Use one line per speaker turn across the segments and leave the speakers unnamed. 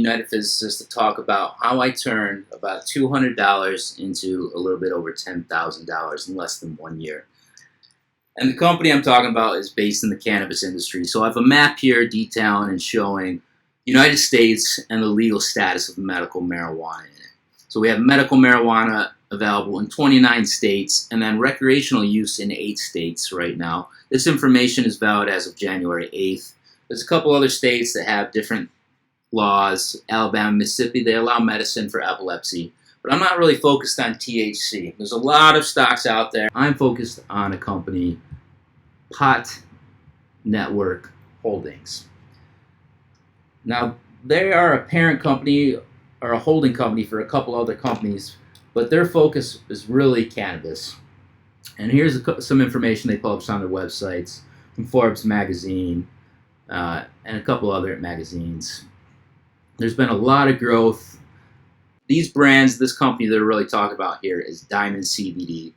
United Physicists to talk about how I turned about $200 into a little bit over $10,000 in less than 1 year. And the company I'm talking about is based in the cannabis industry. So I have a map here detailing and showing the United States and the legal status of medical marijuana in it. So we have medical marijuana available in 29 states and then recreational use in 8 states right now. This information is valid as of January 8th. There's a couple other states that have different laws. Alabama, Mississippi, they allow medicine for epilepsy. But I'm not really focused on THC. There's a lot of stocks out there. I'm focused on a company, PotNetwork Holdings. Now, they are a parent company or a holding company for a couple other companies, but their focus is really cannabis. And here's some information they published on their websites from Forbes magazine and a couple other magazines. There's been a lot of growth. These brands, this company they're really talking about here is Diamond CBD.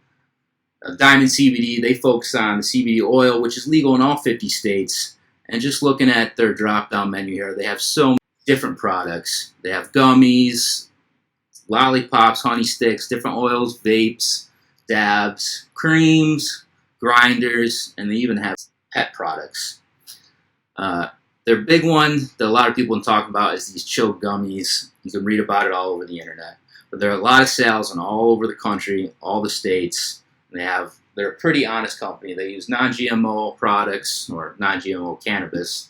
Diamond CBD, they focus on the CBD oil, which is legal in all 50 states. And just looking at their drop-down menu here, they have so many different products. They have gummies, lollipops, honey sticks, different oils, vapes, dabs, creams, grinders, and they even have pet products. Their big one that a lot of people talk about is these chill gummies. You can read about it all over the internet. But there are a lot of sales in all over the country, all the states. They're a pretty honest company. They use non-GMO products or non-GMO cannabis.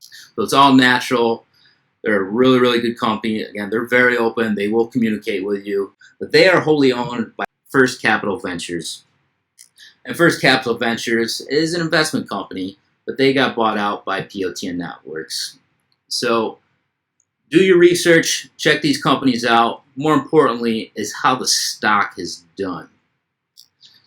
So it's all natural. They're a really, really good company. Again, they're very open. They will communicate with you. But they are wholly owned by First Capital Ventures. And First Capital Ventures is an investment company, but they got bought out by POTN Networks. So do your research, check these companies out. More importantly is how the stock is done.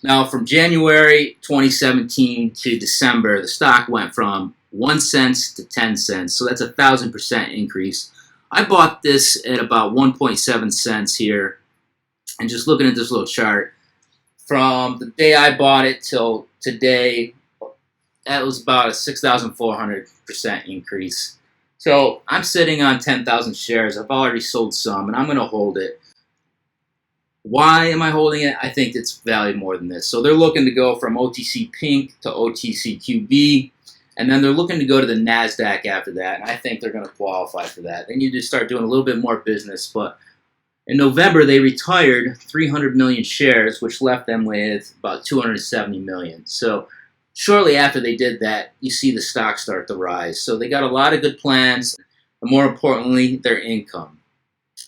Now from January 2017 to December, the stock went from 1 cent to 10 cents. So that's a 1,000% increase. I bought this at about 1.7 cents here. And just looking at this little chart, from the day I bought it till today, that was about a 6,400% increase. So I'm sitting on 10,000 shares. I've already sold some, and I'm going to hold it. Why am I holding it? I think it's valued more than this. So they're looking to go from OTC Pink to OTC QB, and then they're looking to go to the NASDAQ after that, and I think they're going to qualify for that. They need to start doing a little bit more business, but in November, they retired 300 million shares, which left them with about 270 million. So shortly after they did that, you see the stock start to rise. So they got a lot of good plans, and more importantly, their income.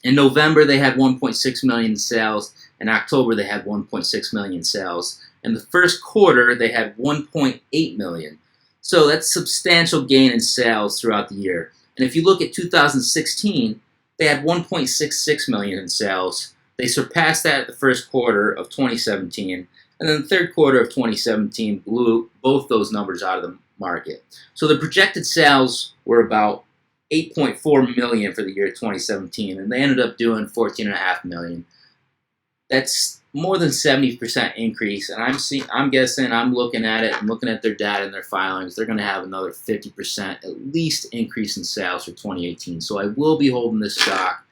In November, they had 1.6 million in sales. In October, they had 1.6 million in sales. In the first quarter, they had 1.8 million. So that's substantial gain in sales throughout the year. And if you look at 2016, they had 1.66 million in sales. They surpassed that at the first quarter of 2017. And then the third quarter of 2017 blew both those numbers out of the market. So the projected sales were about 8.4 million for the year 2017, and they ended up doing 14.5 million. That's more than 70% increase, and I'm guessing, I'm looking at it, I'm looking at their data and their filings, they're going to have another 50% at least increase in sales for 2018. So I will be holding this stock,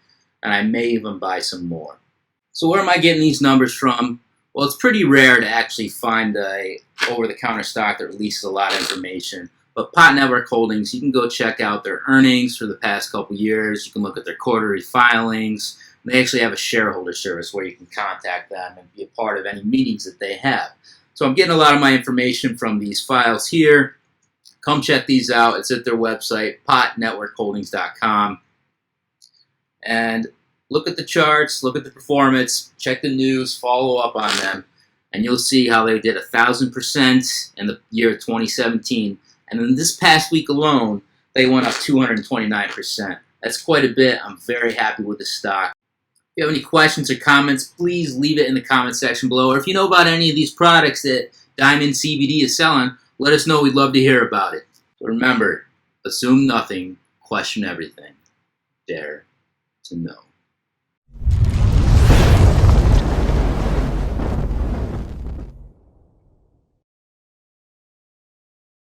and I may even buy some more. So where am I getting these numbers from? Well, it's pretty rare to actually find a over-the-counter stock that releases a lot of information. But PotNetwork Holdings, you can go check out their earnings for the past couple years. You can look at their quarterly filings. They actually have a shareholder service where you can contact them and be a part of any meetings that they have. So I'm getting a lot of my information from these files here. Come check these out. It's at their website, PotNetworkHoldings.com. And look at the charts, look at the performance, check the news, follow up on them, and you'll see how they did 1,000% in the year 2017. And in this past week alone, they went up 229%. That's quite a bit. I'm very happy with the stock. If you have any questions or comments, please leave it in the comment section below. Or if you know about any of these products that Diamond CBD is selling, let us know. We'd love to hear about it. So remember, assume nothing, question everything, dare to know.